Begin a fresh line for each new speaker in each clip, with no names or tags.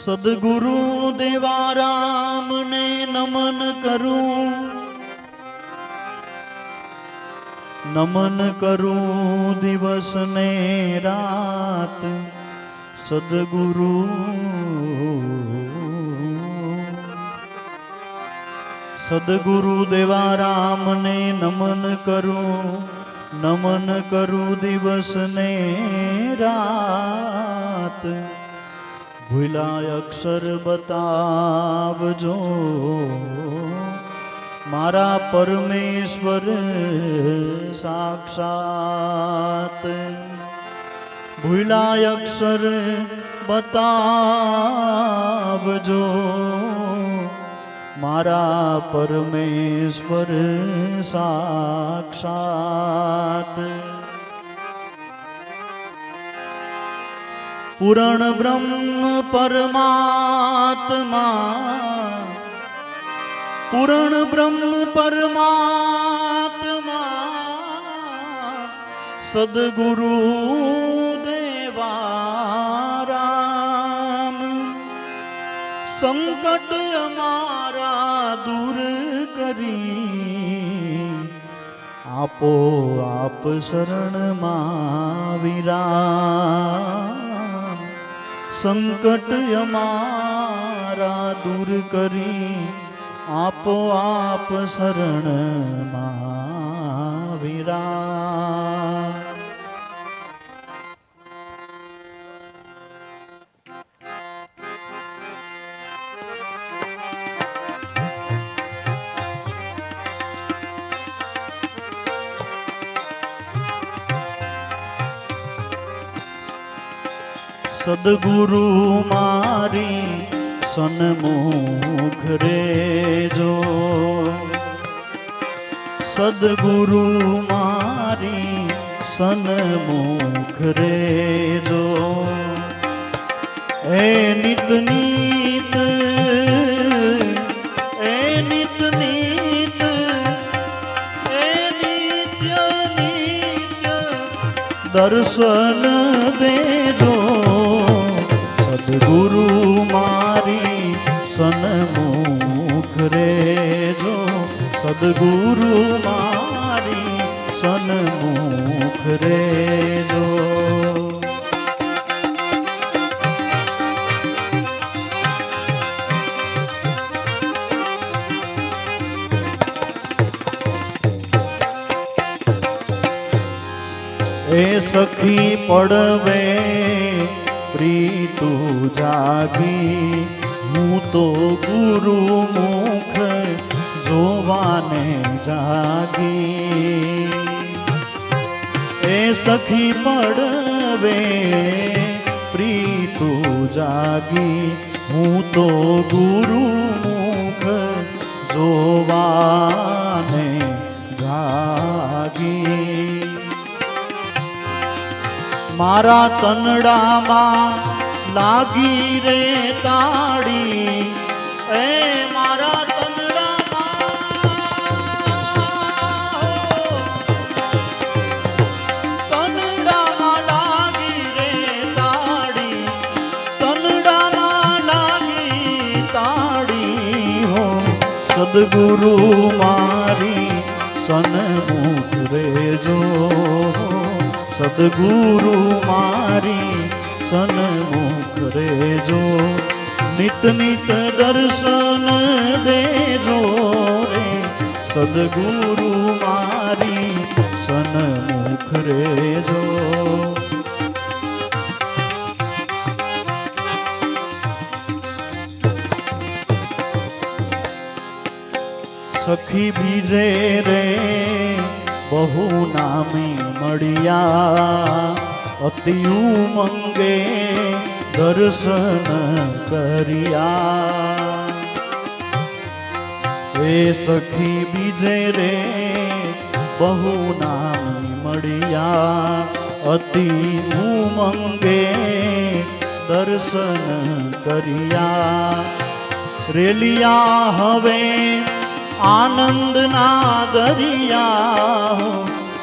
સદગુરુ દેવારામને નમન કરું, નમન કરું દિવસ ને રાત. સદગુરુ સદગુરુ દેવારામને નમન કરું દિવસ ને રાત. ભૂલાય અક્ષર બતાવજો મારા પરમેશ્વર સાક્ષાત. ભૂલાય અક્ષર બતાવજો મારા પરમેશ્વર સાક્ષાત. પૂરણ બ્રહ્મ પરમાત્મા, પૂરણ બ્રહ્મ પરમાત્મા સદગુરુ દેવારામ. સંકટ અમારા દૂર કરી આપો આપ શરણમાં વિરામ. સંકટ અમારા દૂર કરી આપો આપ શરણમાં વિરામ. સદગુરુ મારી સન્મુખ રેજો, સદગુરુ મારી સન્મુખ રેજો. એ નિત નિત એ નિત નિત એ નિત્ય નિત્ય દર્શન દેજો. સદગુરુ મારી સન્મુખ રેજો, સદગુરુ મારી સન્મુખ રેજો. એ સખી પડવે પ્રીતુ જાગી, હું તો ગુરુ મુખ જોવાને જાગી. એ સખી પડવે પ્રીતુ જાગી, હું તો ગુરુ મુખ જોવાને જાગી. મારા તનડામાં લાગી રે તાળી, એ મારા તનડામાં લાગી રે તાળી, તનડામાં લાગી તાળી હો. સદગુરુ મારી સન્મુખ રેજો, સદગુરુ મારી સન્મુખ રેજો. નિત નિત દર્શન દેજો રે, સદગુરુ મારી સન્મુખ રેજો. સખી બીજે રે બહુ નામે મળ્યા, અતિ ઉમંગે દર્શન કર્યા. એ સખી બીજે રે બહુ નામે મળ્યા, અતિ ઉમંગે દર્શન કર્યા. રેલિયા હવે આનંદના દરિયા,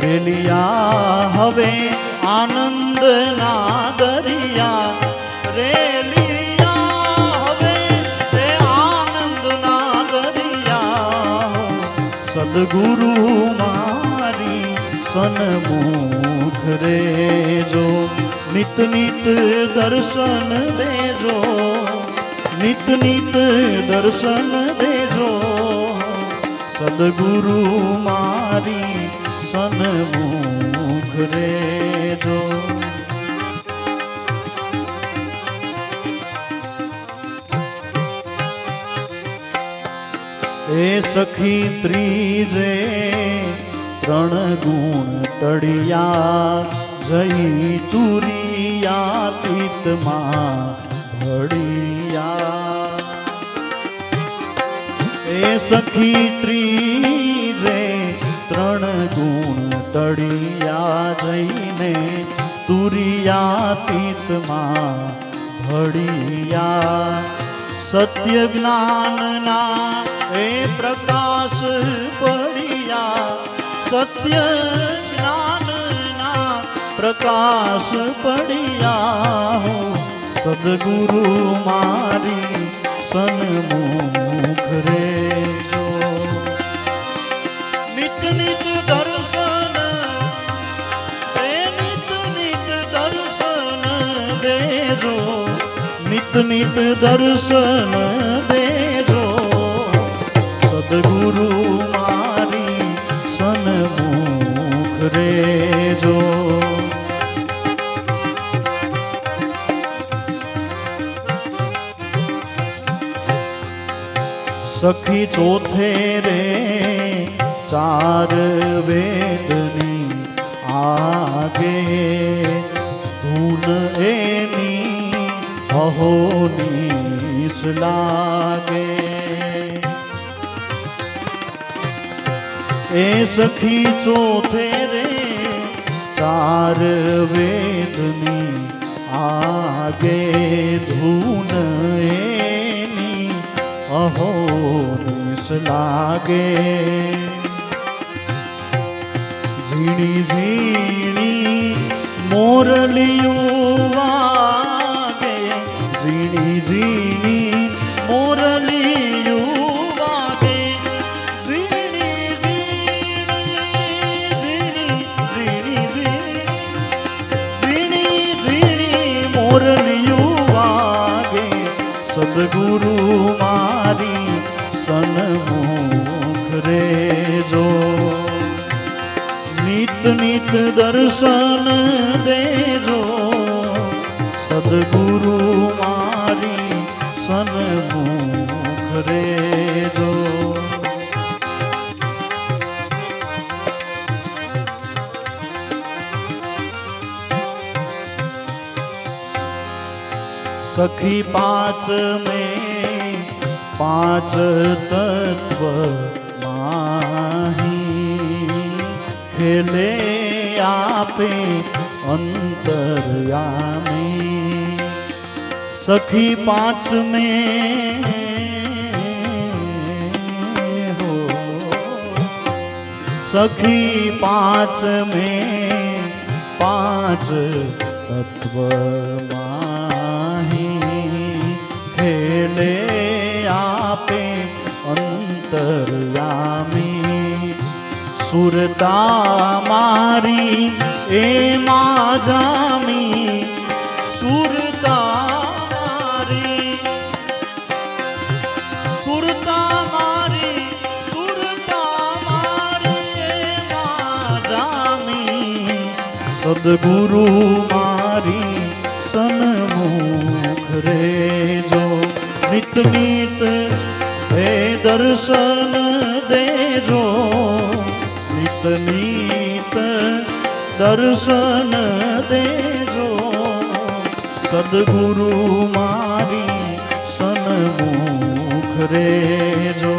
રેલિયા હવે આનંદના દરિયા, રેલિયા સદગુરુ મારી સન્મુખ રેજો, નિત નિત દર્શન દેજો, નિત નિત દર્શન દેજો, સદગુરુ મારી સન્મુખ રેજો. એ સખી ત્રીજે ત્રણ ગુણ ટળિયા, જઈ તુરિયા તીતમાં ભળિયા. એ સખી ત્રીજે ત્રણ ગુણ ટળિયા, જઈને તુરિયા તીતમાં ભળિયા. સત્ય જ્ઞાનના એ પ્રકાશ પડિયા, સત્ય જ્ઞાનના પ્રકાશ પડિયા, સદગુરુ મારી સન્મુખ રેજો. નિત નિત દર્શન નિત નિત દર્શન દેજો, નિત નિત દર્શન દેજો, સદગુરુ મારી સન્મુખ રેજો. સખી ચોથે રે ચાર વેદની આગે, ધૂન એની અહોનીસ લાગે. એ સખી ચોથે રે ચાર વેદની આગે, ધૂન એની અહોનીસ લાગે. ઝીણી ઝીણી મોરલિયું વાગે, ઝીણી ઝીણી મોરલિયું વાગે, ઝીણી ઝીણી ઝીણી ઝીણી ઝીણી મોરલિયું વાગે, સદગુરુ મારી સન્મુખ રેજો. નિત નિત દર્શન દેજો, સદગુરુ મારી સન્મુખ રેજો. સખી પાંચ में पांच तत्व माही, खेले आपे अंतर्यामी. सखी पांच में हो, सखी पांच में पांच तत्व खेले आपे अंतर्यामी. सुरता मारी ए जामी, सुरता मारी, सुरता मारी, सुरता मारी ए जामी, सदगुरु मारी सन्मुख रेજો. नित नित हे दर्शन देજો, नित नित दर्शन देજો, सद्गुरु मारी सन्मुख रेજો.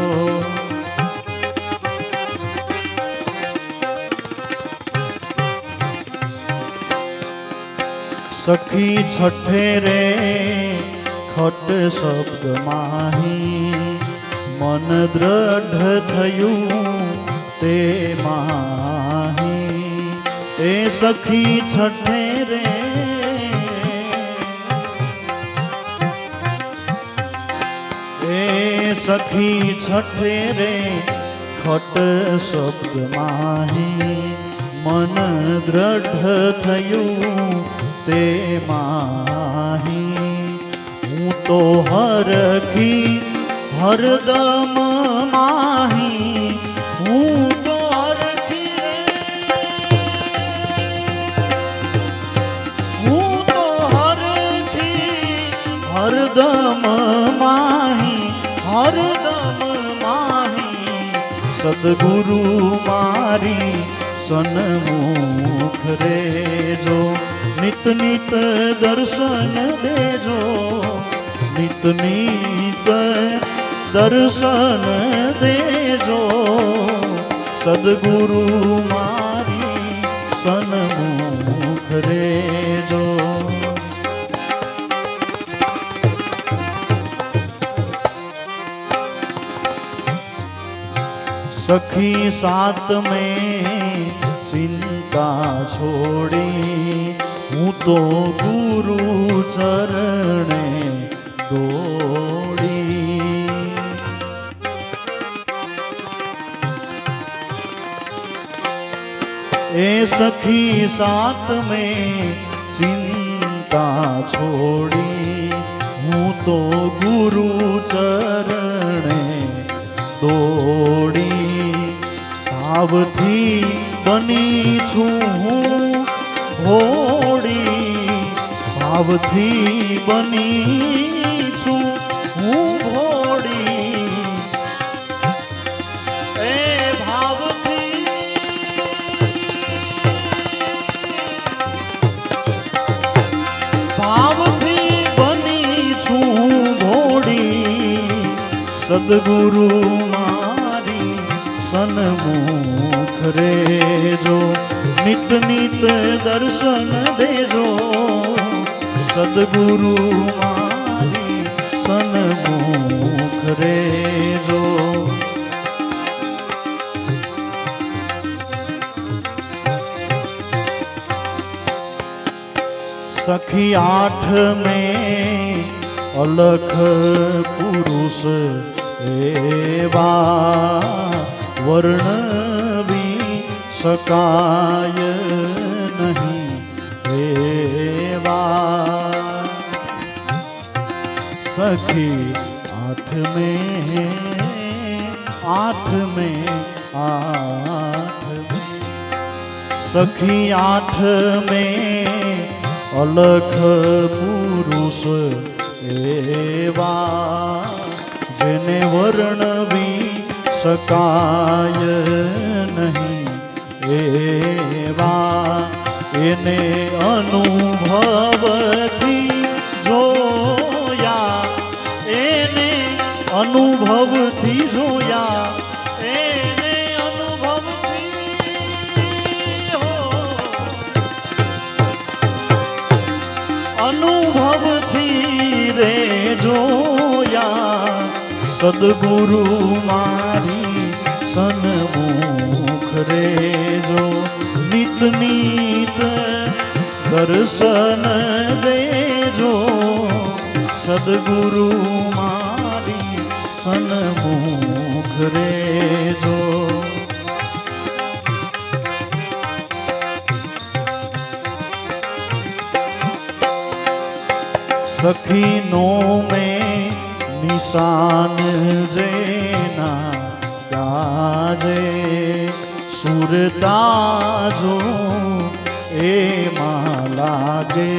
सखी छठे रे खट शब्द माही, मन दृढ़ थયું ते माही. ए सखी छठे रे ए सखी छठे रे ખટ શબ્દ માહી મન દ્રઢ થયું તે માહી હું તો હરખી હરદમ માહી હું તો હરખી રે હું તો હરખી હરદમ માહી હરદમ માહી સદગુરુ મારી સન્મુખ રેજો નિત નિત દર્શન દેજો નિત નિત દર્શન દેજો સદગુરુ મારી સન્મુખ રેજો सखी साथ में चिंता छोड़ी हूँ तो गुरु चरणे दौड़ी ए सखी साथ में चिंता छोड़ी हूँ तो गुरु चरणे दौड़ी भावथी बनी छूं हूँ घोड़ी भावथी बनी छूं हूँ घोड़ी ए भावथी बनी छूं घोड़ी सदगुरु मारी सन्मुख रेजो नित नित दर्शन देजो सदगुरु मारी सन्मुख रेजो सखी आठ में अलख पुरुष एवा वर्णवी सकाय नहीं एवा सखी आठ में सखी आठ में अलख पुरुष एवा जेने वर्णवी सकाय नहीं एवा एने अनुभवथी जोया एने अनुभवथी जोया एने अनुभवथी हो अनुभवथी रे जोया सदगुरु मारी सन्मुख रेजो नित नित दर्शन देजो सदगुरु मारी सन्मुख रेजो सखी नो में निशान जेना गाजे सुरताजो ए लागे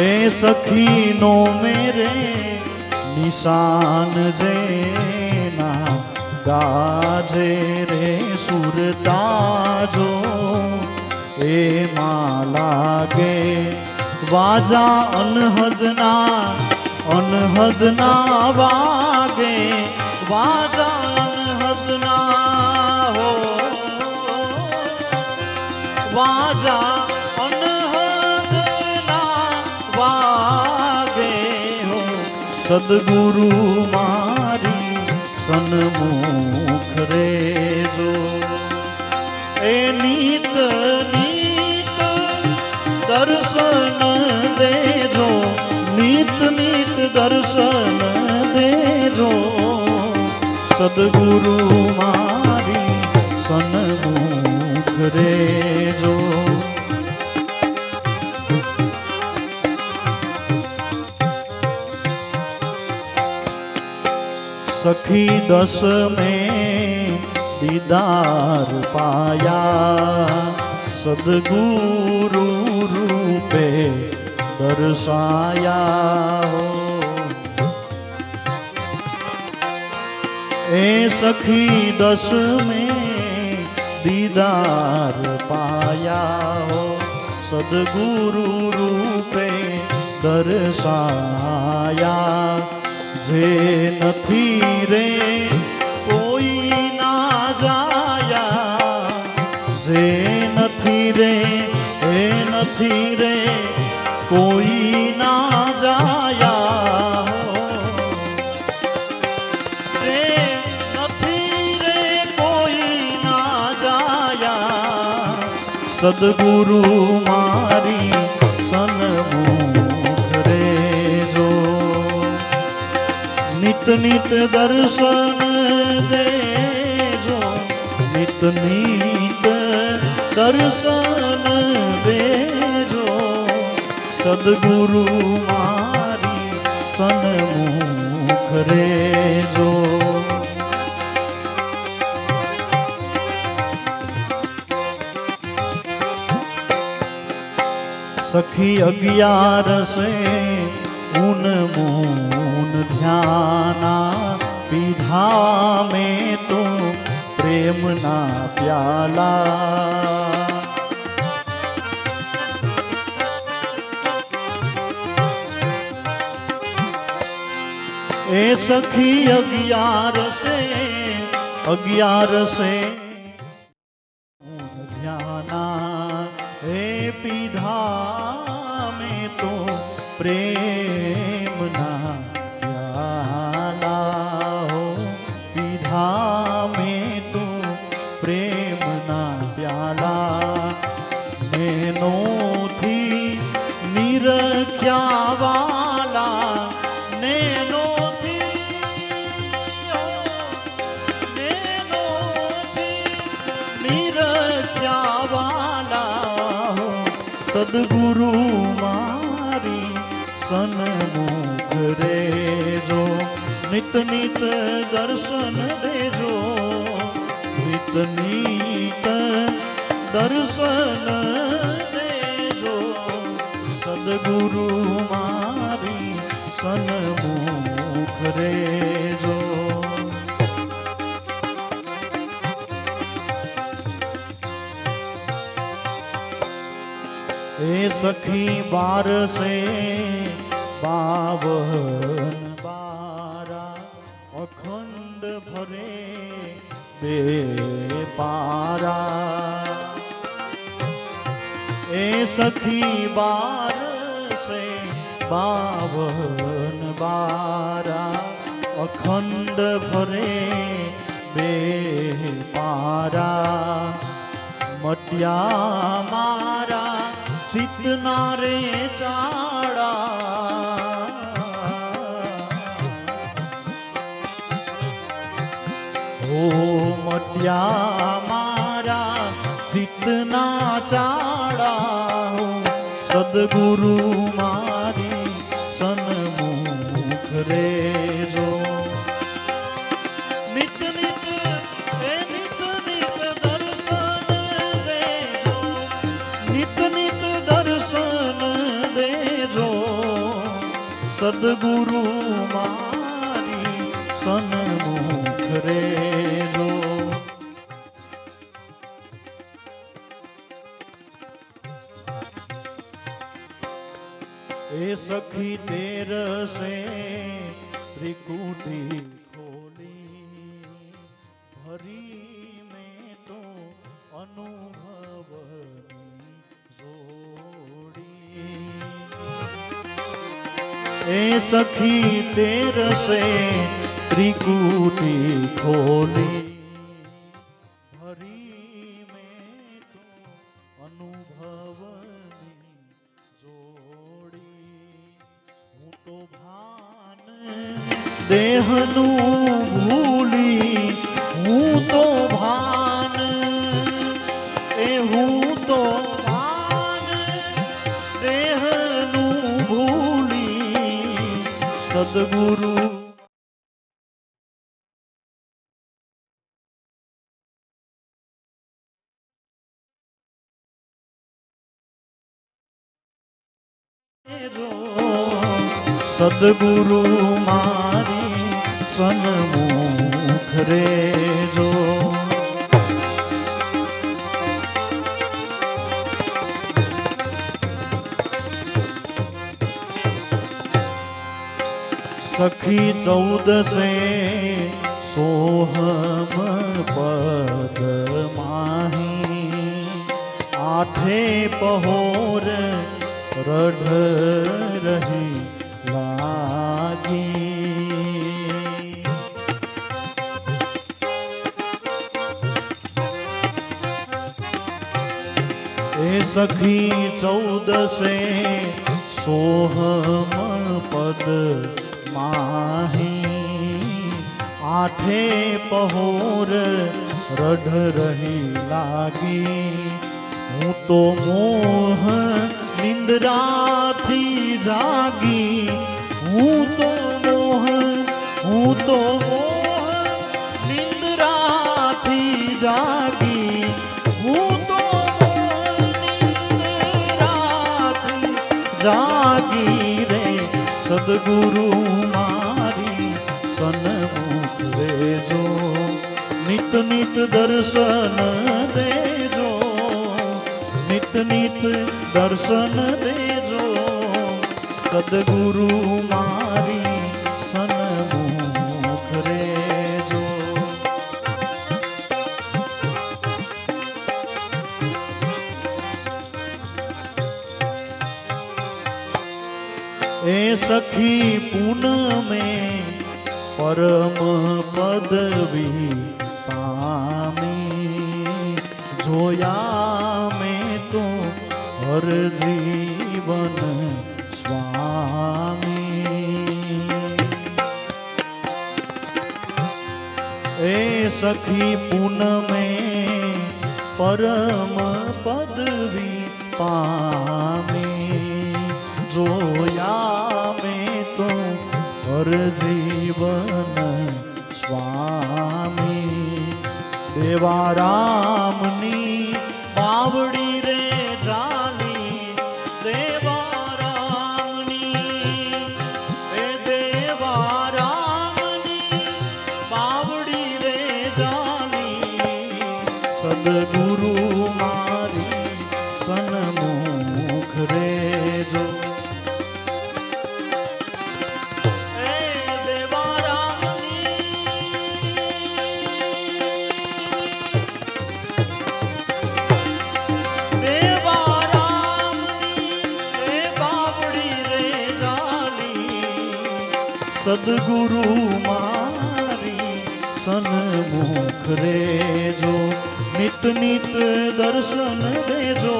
ए सखी नो मेरे निशान जेना गाजे रे सुरताजो ए लागे वाजा अनहदना वागे वाजा अनहदना हो वाजा अनहदना वागे हो सदगुरु मारी सन्मुख रेजो ए नीत नीत दर्शन देजो नीत नीत दर्शन देजो સદગુરુ મારી સન્મુખ રેજો. सखी दस में दीदार पाया सदगुरु रूपे दर्शाया हो. ए सखी दस में दीदार पाया हो सदगुरु रूपे दर्शाया. जे નથી રે કોઈ ના જાયા, જે નથી રે એ નથી રે કોઈ ના જાયા. જે નથી રે કોઈ ના જાયા સદગુરુ મારી સન્મુખ રેજો. नित नित दर्शन देजो, नित नित दर्शन देजो सदगुरु मारी सन्मुख रेजो. सखी 11 से ऊन मून ध्याना पीधा में तो प्रेम ना प्याला. ए सखी 11 से ध्याना हे पीधा में तो प्रेम ना प्याला हो. पीधा में तो प्रेम ना प्याला. नैनो थी निरख्या वाला, नैनो निरख्या वाला हो सदगुरु मारी सन्मुख रेजो. नित नित दर्शन देजो, नित नित दर्शन देजो सदगुरु मारी सन्मुख रेजो. ए सखी 12 से 52 बारा अखंड भरे बे पारा. ए सखी 12 से 52 बारा अखंड भरे बे पारा. मटिया मारा ચિતના રે ચાડા, હો મટ્યા મારા ચિતના ચાડા હો સદગુરુ મારી સન્મુખ રેજો. નિત નિત એ નિત નિત દર્શન દેજો, નિત નિત દર્શન દેજો સદગુરુ મારી સન્મુખ રેજો. એ સખી 13 से त्रिकुटी खोली भरी में तो अनुभवनी जोड़ी. ए सखी 13 से त्रिकुटी खोली भरी में तो अनुभवनी जोड़ी. હું તો ભાન દેહનું ભૂલી સદગુરુ જો સદગુરુ મારી સન્મુખ રેજો. સખી 14 સોહમ પદ માહી 8 પહોર રઢ રહી લાગી. એ સખી 14 સોહમ પદ માહી 8 પહોર રઢ રહી લાગી. હું તો મોહ નિંદ્રાથી જાગી. હું તો મોહ નિંદ્રાથી જાગી. હું તો નિંદ્રાથી જાગી રે. સદગુરુ મારી સન્મુખ રેજો. નિત નિત દર્શન દેજો. નિત નિત દર્શન દેજો. સદગુરુ મારી સન્મુખ રેજો. એ સખી પૂનમે પરમ પદવી પામી. જોયા મેં તો હર જીવન સ્વામી. એ સખી પૂનમે પરમ પદવી પામી. જોયા મેં તો હર જીવન સ્વામી. દેવા રામની બાવડી રે જાની. દેવા રામની એ દેવા રામની બાવડી રે જાની. સદગુરુ મારી સન્મુખ રેજો. સદગુરુ મારી સન્મુખ રેજો. નિત નિત દર્શન દેજો.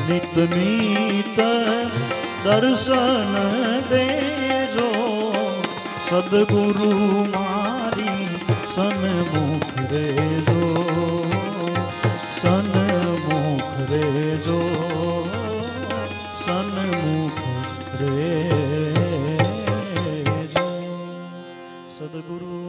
નિત નિત દર્શન દેજો. સદગુરુ મારી સન્મુખ રેજો. સન્મુખ રેજો. સન્મુખ રેજો. સદગુરુ